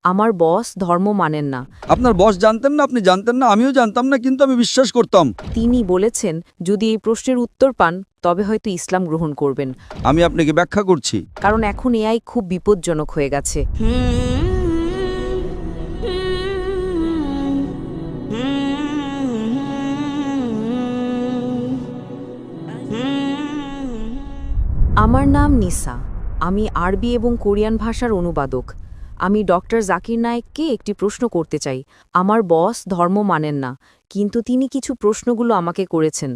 আমার বস ধর্ম মানেন না। আপনার বস জানতেন না, আপনি জানতেন না, আমিও জানতাম না, কিন্তু আমি বিশ্বাস করতাম। তিনি বলেছেন যদি এই প্রশ্নের উত্তর পান তবে হয়তো ইসলাম গ্রহণ করবেন, আমি আপনাকে ব্যাখ্যা করছি। কারণ এখন এআই খুব বিপজ্জনক হয়ে গেছে। আমার নাম নিসা। আমি আরবি এবং কোরিয়ান ভাষার অনুবাদক। আমি ডক্টর জাকির নায়েককে একটি প্রশ্ন করতে চাই। আমার বস ধর্ম মানেন না, কিন্তু তিনি কিছু প্রশ্নগুলো আমাকে করেছেন।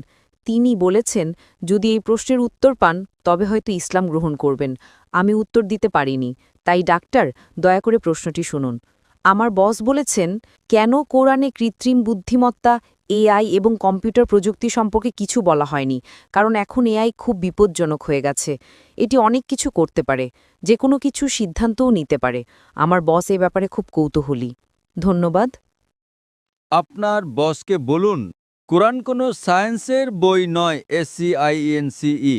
তিনি বলেছেন যদি এই প্রশ্নের উত্তর পান তবে হয়তো ইসলাম গ্রহণ করবেন। আমি উত্তর দিতে পারিনি, তাই ডাক্তার দয়া করে প্রশ্নটি শুনুন। আমার বস বলেছেন কেন কোরআনে কৃত্রিম বুদ্ধিমত্তা, এআই এবং কম্পিউটার প্রযুক্তি সম্পর্কে কিছু বলা হয়নি, কারণ এখন এআই খুব বিপজ্জনক হয়ে গেছে। এটি অনেক কিছু করতে পারে, যে কোনো কিছু সিদ্ধান্তও নিতে পারে। আমার বস এ ব্যাপারে খুব কৌতূহলী। ধন্যবাদ। আপনার বসকে বলুন কোরআন কোনো সায়েন্সের বই নয়, SCIENCE।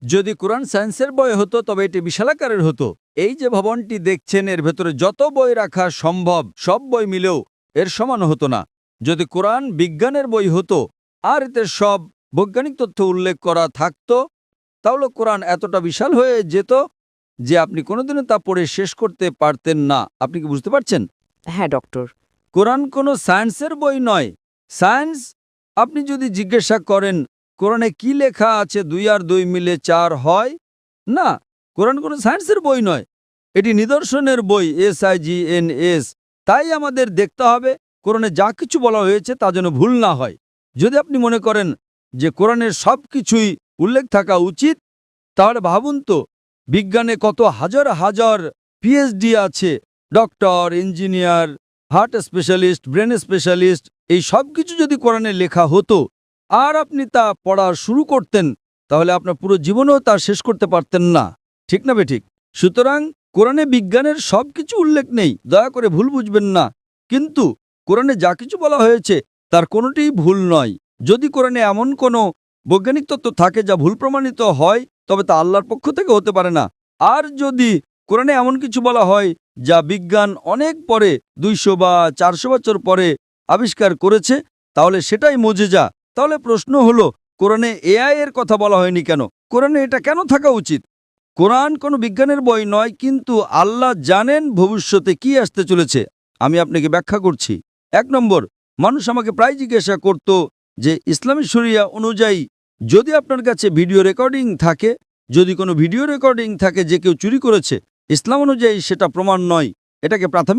যদি কোরআন সায়েন্সের বই হতো তবে এটি বিশালাকারের হতো। এই যে ভবনটি দেখছেন এর ভেতরে যত বই রাখা সম্ভব সব বই মিলেও এর সমান হতো না। যদি কোরআন বিজ্ঞানের বই হতো আর এতে সব বৈজ্ঞানিক তথ্য উল্লেখ করা থাকতো, তাহলে কোরআন এতটা বিশাল হয়ে যেত যে আপনি কোনোদিনও তা পড়ে শেষ করতে পারতেন না। আপনি কি বুঝতে পারছেন? হ্যাঁ ডক্টর। কোরআন কোনো সায়েন্সের বই নয়। সায়েন্স, আপনি যদি জিজ্ঞাসা করেন কোরআনে কি লেখা আছে 2 আর 2 মিলে 4 হয়, না, কোরআন কোনো সায়েন্সের বই নয়। এটি নিদর্শনের বই, SIGNS। তাই আমাদের দেখতে হবে কোরআনে যা কিছু বলা হয়েছে তা যেন ভুল না হয়। যদি আপনি মনে করেন যে কোরআনের সব কিছুই উল্লেখ থাকা উচিত, তাহলে ভাবুন তো বিজ্ঞানে কত হাজার হাজার PhD আছে, doctor, engineer, heart specialist, brain specialist. এই সব কিছু যদি কোরআনে লেখা হতো আর আপনি তা পড়া শুরু করতেন, তাহলে আপনার পুরো জীবনেও তা শেষ করতে পারতেন না। ঠিক না বেঠিক? সুতরাং কোরআনে বিজ্ঞানের সব কিছু উল্লেখ নেই, দয়া করে ভুল বুঝবেন না। কিন্তু কোরআনে যা কিছু বলা হয়েছে তার কোনোটিই ভুল নয়। যদি কোরআনে এমন কোনো বৈজ্ঞানিক তত্ত্ব থাকে যা ভুল প্রমাণিত হয়, তবে তা আল্লাহর পক্ষ থেকে হতে পারে না। আর যদি কোরআনে এমন কিছু বলা হয় যা বিজ্ঞান অনেক পরে, 200 বা 400 বছর পরে আবিষ্কার করেছে, তাহলে সেটাই মুজিজা। তাহলে প্রশ্ন হলো কোরআনে AI এর কথা বলা হয়নি কেন? কোরআনে এটা কেন থাকা উচিত? কোরআন কোনো বিজ্ঞানের বই নয়, কিন্তু আল্লাহ জানেন ভবিষ্যতে কি আসতে চলেছে। আমি আপনাকে ব্যাখ্যা করছি। 1 নম্বর, মানুষ আমাকে প্রায় জিজ্ঞাসা করত যে ইসলামী শরিয়া অনুযায়ী যদি আপনার কাছে ভিডিও রেকর্ডিং থাকে, যদি কোনো ভিডিও রেকর্ডিং থাকে যে কেউ চুরি করেছে, ইসলাম অনুযায়ী সেটা প্রমাণ নয়, এটাকে প্রাথমিক